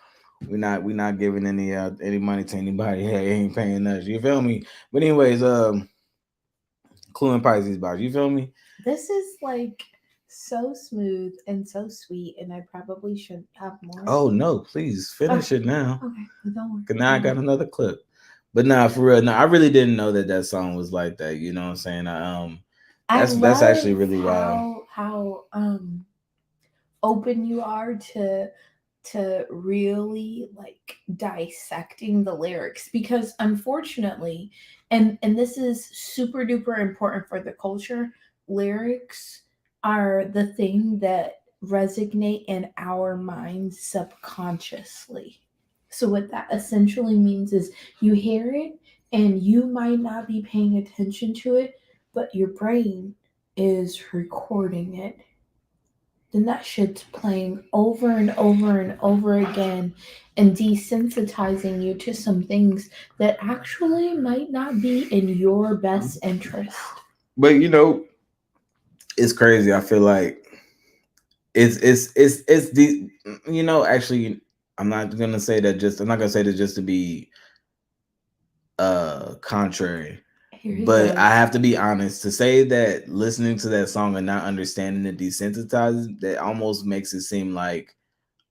We're not giving any money to anybody. Hey, ain't paying us. You feel me? But anyways, Clue and Pisces box. You feel me? This is like so smooth and so sweet, and I probably should have more. Oh no, please finish Okay. it now. Okay, well, don't worry. Cause now I got another clip. But nah, for real, no, I really didn't know that song was like that. You know what I'm saying? I That's love actually really wild. how open you are to really like dissecting the lyrics, because unfortunately, and this is super duper important for the culture, lyrics are the thing that resonate in our minds subconsciously. So what that essentially means is you hear it and you might not be paying attention to it, but your brain is recording it. Then that shit's playing over and over and over again and desensitizing you to some things that actually might not be in your best interest. But it's crazy. I feel like it's the actually I'm not gonna say that just to be contrary, Here he but goes. I have to be honest to say that listening to that song and not understanding it desensitizes, that almost makes it seem like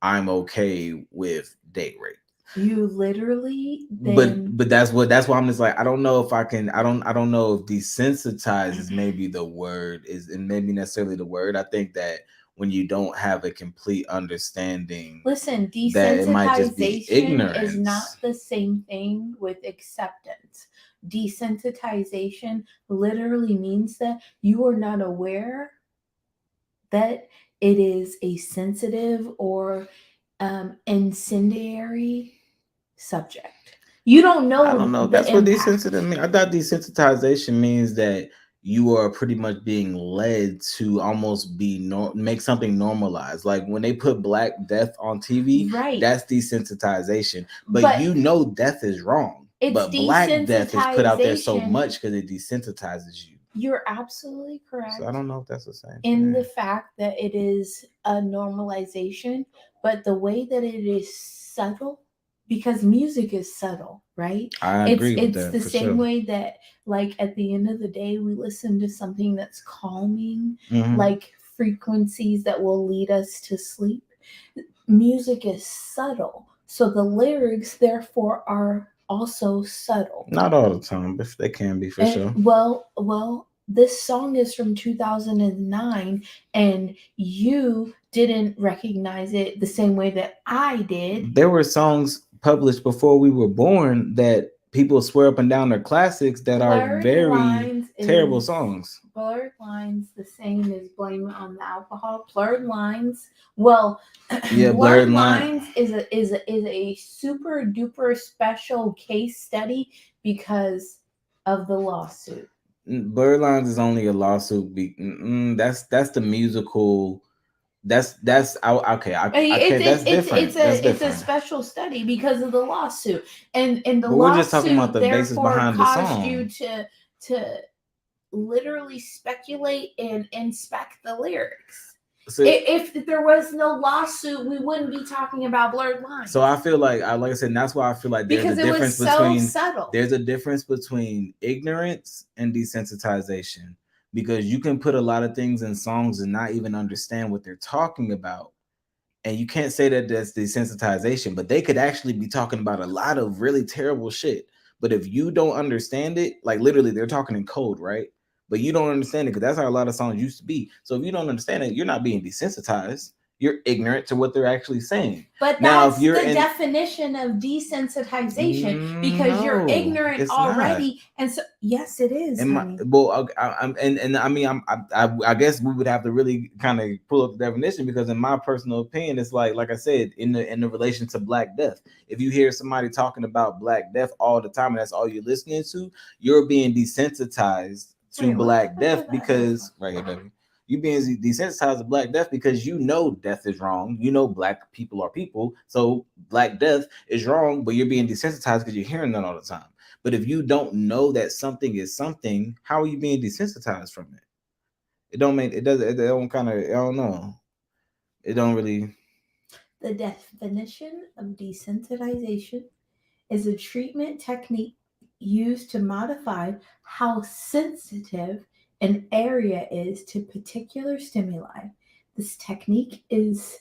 I'm okay with date rape. You literally then. But that's why I'm just like, I don't know if I can, I don't know if desensitize is maybe the word, is and maybe necessarily the word. I think that when you don't have a complete understanding, Listen, that it might just be desensitization is not ignorance. the same thing with acceptance. Desensitization literally means that you are not aware that it is a sensitive or incendiary subject. You don't I don't know know. the That's what impact. desensitization means. I thought desensitization means that you are pretty much being led to almost make something normalized. Like when they put Black Death on TV, Right. that's desensitization. But But death is wrong. it's But Black Death is put out there so desensitization. much because it desensitizes you. You're absolutely So correct I don't know if that's the same in the thing. fact that it is a normalization, but the way that it is subtle, because music is subtle, right? I it's agree with it's that the for same sure. way that, like, at the end of the day we listen to something that's calming, Mhm. like frequencies that will lead us to sleep. Music is subtle, so the lyrics therefore are also subtle. Not all the time, but they can be for And sure. this song is from 2009, and you didn't recognize it the same way that I did. There were songs published before we were born that people swear up and down are classics that are Blurred very Lines terrible is songs. Blurred Lines the same as Blame It on the Alcohol. Blurred Lines, well, Yeah, Blurred Blurred Line. Lines is a super duper special case study because of the lawsuit. Blurred Lines is only a lawsuit. That's the musical. Okay. I can't. That's different. That's It's a different. special study because of the lawsuit, and the But we're just talking about lawsuit the basis therefore behind the caused you song. to literally speculate and inspect the lyrics. So, If there was no lawsuit, we wouldn't be talking about blurred lines. so I feel like like I said, and that's why I feel like because it was so subtle. there's a difference between ignorance and desensitization, because you can put a lot of things in songs and not even understand what they're talking about. And you can't say that that's desensitization, but they could actually be talking about a lot of really terrible shit. But if you don't understand it, like literally they're talking in code, right? But you don't understand it, because that's how a lot of songs used to be. So if you don't understand it, you're not being desensitized. You're ignorant to what they're actually saying. But now, that's if you're the definition of desensitization, because you're no, ignorant it's already. not. And so, yes, it is. And honey. well, and I mean, I guess we would have to really kind of pull up the definition, because in my personal opinion, it's like I said, in the relation to Black Death. If you hear somebody talking about Black Death all the time and that's all you're listening to, you're being desensitized to Wait, what? Black Death, because right here, baby. You being desensitized to Black Death because you know death is wrong. You know Black people are people, so Black Death is wrong. But you're being desensitized because you're hearing that all the time. But if you don't know that something is something, how are you being desensitized from it? It don't make it does it don't kind of I don't know. It don't really. The definition of desensitization is a treatment technique used to modify how sensitive an area is to particular stimuli. This technique is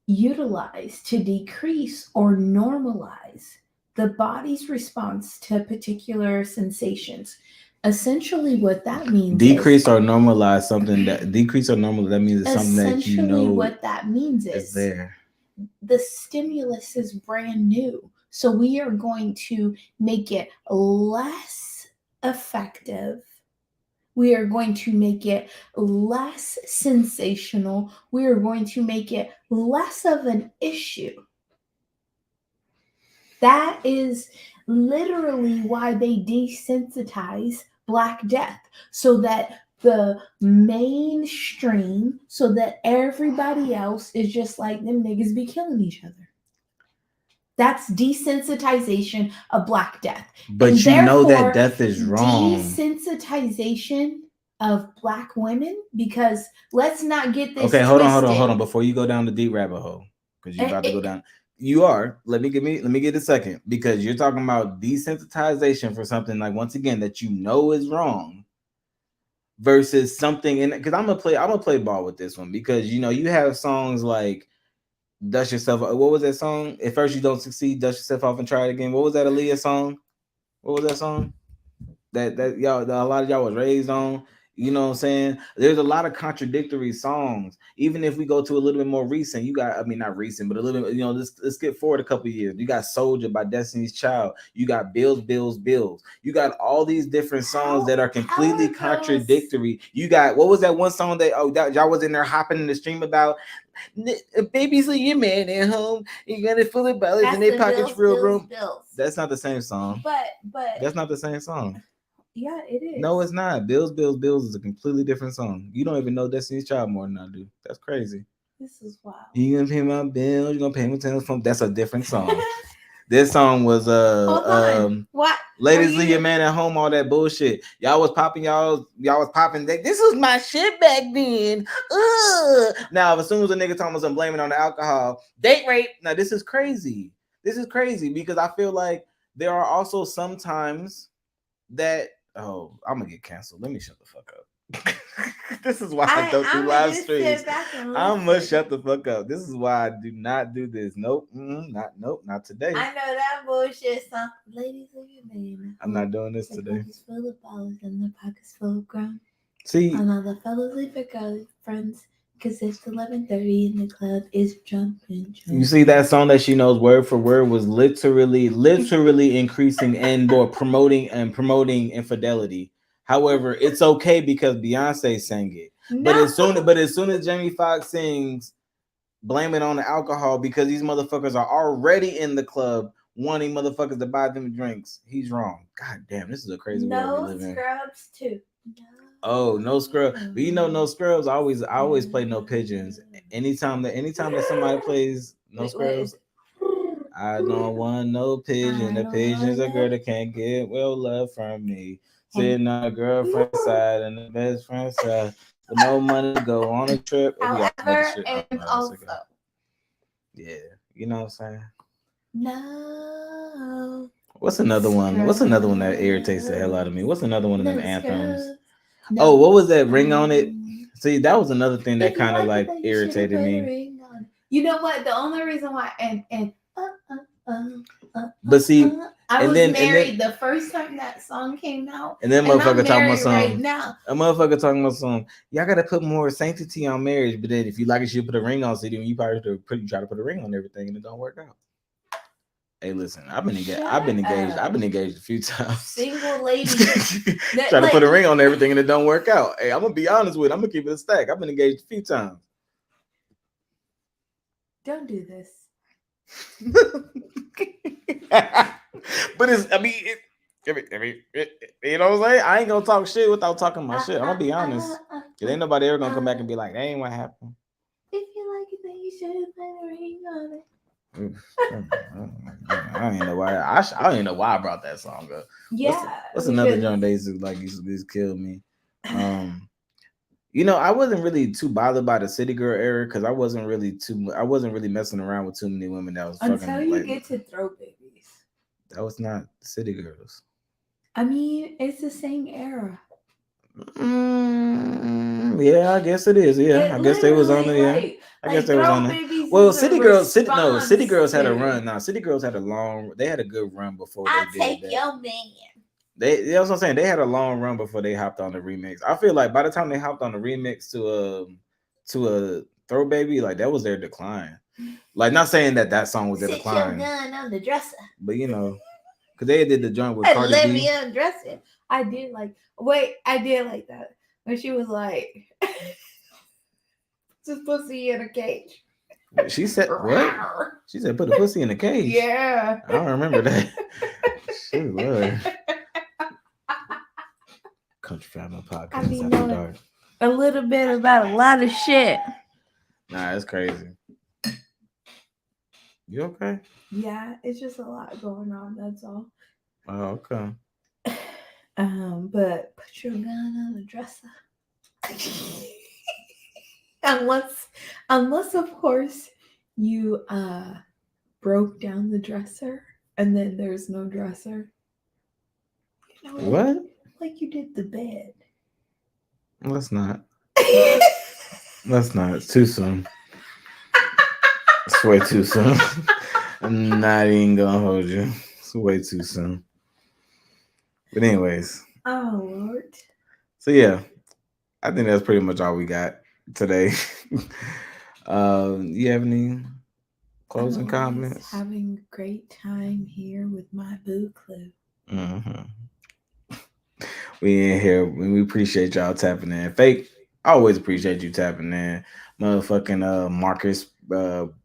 utilized to decrease or normalize the body's response to particular sensations. Essentially, what that means Decrease or normalize something that decrease or normal, that means it's something that you essentially know what that means is is there. the stimulus is brand new. So we are going to make it less effective. We are going to make it less sensational. We are going to make it less of an issue. That is literally why they desensitize Black Death, so that the mainstream, so that everybody else is just like, them niggas be killing each other. That's desensitization of Black Death. But and you know that therefore, death is wrong. Desensitization of Black women, because let's not get this Okay, hold on. twisted. Before you go down the deep rabbit hole, because you're about to go It- down. You are. Let me get a second, because you're talking about desensitization for something, like, once again, that you know is wrong, versus something. And because I'm gonna play ball with this one, because you have songs like Dust Yourself. What was that song? At first you don't succeed, dust yourself off and try it again. What was that Aaliyah song? What was that song? That y'all, a lot of y'all was raised on. You know what I'm saying? There's a lot of contradictory songs. Even if we go to a little bit more recent, you got, I mean, not recent, but a little bit, let's get forward a couple years. You got Soldier by Destiny's Child. You got Bills, Bills, Bills. You got all these different songs that are completely contradictory. You got, what was that one song that y'all was in there hopping in the stream about? Babies, leave your man at home. You got it full of dollars in their pockets, real room. That's not the same song. But That's not the same song. yeah, it is. No, it's not. Bills, Bills, Bills is a completely different song. You don't even know Destiny's Child more than I do. That's crazy. This is wild. You gonna pay my bills? You gonna pay my telephone? That's a different song. This song was Hold on. What? Ladies, leave your man at home. All that bullshit. Y'all was popping. Y'all was popping. This was my shit back then. Now, as soon as a nigga talking about some blaming on the alcohol, date rape. Now, this is crazy. This is crazy, because I feel like there are also sometimes that. Oh, I'm gonna get canceled. Let me shut the fuck up. This is why I don't do live streams. I'm gonna shut the fuck up. This is why I do not do this. Nope, not today. I know that bullshit song. Ladies, leave your man. I'm not doing this today. Pockets full of dollars and their pockets full of ground. See, all the fellas leave their girlfriends, cause it's 11:30 and the club is jumping. You see that song that she knows word for word was literally increasing and or promoting infidelity. However, it's okay because Beyonce sang it. No. But as soon as Jamie Foxx sings "Blame It on the Alcohol," because these motherfuckers are already in the club wanting motherfuckers to buy them drinks, he's wrong. God damn, this is a crazy world we live in. No scrubs too. Oh, no scrub. But no scrubs. I always play No Pigeons. Anytime that somebody plays No Scrubs, I don't want no pigeon. The pigeon's a girl that can't get well love from me. Sitting on a girlfriend's side and the best friend's side. with no money to go on a trip. Oh, we got some other However, shit. Oh and no, that's okay. also, Yeah, you know what I'm saying. no What's another one? What's another one that irritates the hell out of me? scrubs, What's another one of them no anthems? scrubs, Oh, no what was that ring on it? scrubs. See, that was another thing that If you kind of like it, like then you should have irritated put a me. ring on it. You know what? The only reason why, But see, I and was then married the first time that song came out, and then and I'm motherfucker talking about married right some. now. A motherfucker talking about some. Y'all gotta put more sanctity on marriage, but then if you like it, you put a ring on. So then you probably should put you try to put a ring on everything, and it don't work out. Hey, listen, I've been engaged. Shut I've been engaged. up. I've been engaged a few times. Single lady. That, Try to like, put a ring on everything, and it don't work out. Hey, I'm gonna be honest with. It. I'm gonna keep it a stack. I've been engaged a few times. don't do this. But it's. I mean, you know what I'm saying. I ain't gonna talk shit without talking my shit. I'm gonna be honest. It ain't nobody ever gonna come back and be like, "That ain't what happened." If you like it, then you should put a ring on it. I don't even know why. I don't even know why I brought that song up. Yeah. What's another John Days like used to kill me? You know, I wasn't really too bothered by the city girl era because I wasn't really messing around with too many women that was Until fucking you like get to throw babies. that was not city girls. I mean, it's the same era. Yeah, I guess it is. Yeah, It I guess they was on literally, it. Yeah, I guess they was throw on it. babies Well, is a city girls, city response girls had a to, run. Now, city girls had a long. They had a good run before I they did take that. your man. That's what I'm saying. They had a long run before they hopped on the remix. I feel like by the time they hopped on the remix to a throw baby, like that was their decline. Like not saying that that song was their Sit your decline, gun on the dresser but you know, because they did the joint with and Cardi let B. me undress him. I did like that when she was like, "Just pussy in a cage." She said what? She said put a pussy in a cage. Yeah. I don't remember that. Shit, Lord. Country Family Podcast I be after knowing dark. a little bit about a lot of shit. Nah, it's crazy. You okay? Yeah, it's just a lot going on. That's all. Oh, okay. But put your gun on the dresser. unless of course you broke down the dresser and then there's no dresser. You know, What? like you did the bed. Let's not. Let's not. It's too soon. It's way too soon. I'm not even gonna hold you. It's way too soon. But anyways, Oh Lord. so yeah, I think that's pretty much all we got today. You have any closing comments? Having a great time here with my boo Clue. Mm-hmm. We in here. We appreciate y'all tapping in. Fake, I always appreciate you tapping in. Motherfucking Marcus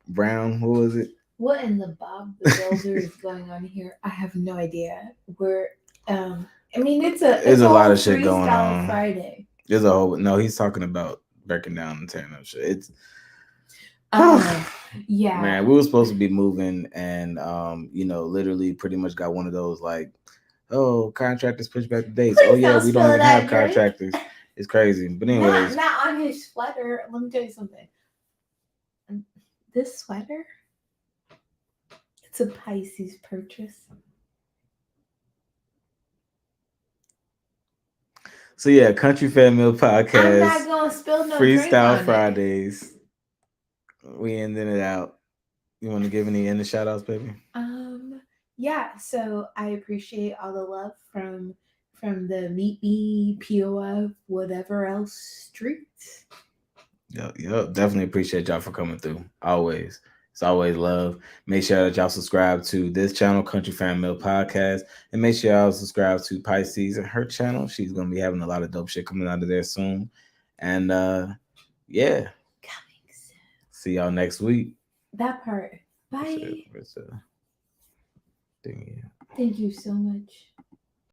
Brown. Who was it? What in the Bob the Builder is going on here? I have no idea. We're I mean it's There's a lot whole of shit going Freestyle on. Friday. There's a whole no. He's talking about breaking down and tearing up shit. It's yeah. man, we were supposed to be moving, and you know, literally, pretty much got one of those like, oh, contractors push back the dates. Please Oh yeah, don't we don't spill even that have drink. contractors. It's crazy, but anyways, Not on his sweater. Let me tell you something. This sweater, it's a Pisces purchase. so yeah, Country Fan Meal Podcast. I'm not gonna spill no drink Freestyle on Fridays. We ending it out. You want to give any end of shout outs, baby? Yeah, so I appreciate all the love from the Meet Me, POF, whatever else streets. Yep, definitely appreciate y'all for coming through. Always. It's always love. Make sure that y'all subscribe to this channel, Country Fan Mill Podcast, and make sure y'all subscribe to Pisces and her channel. She's gonna be having a lot of dope shit coming out of there soon. And yeah. Coming soon. See y'all next week. That part. Bye. Thank you so much.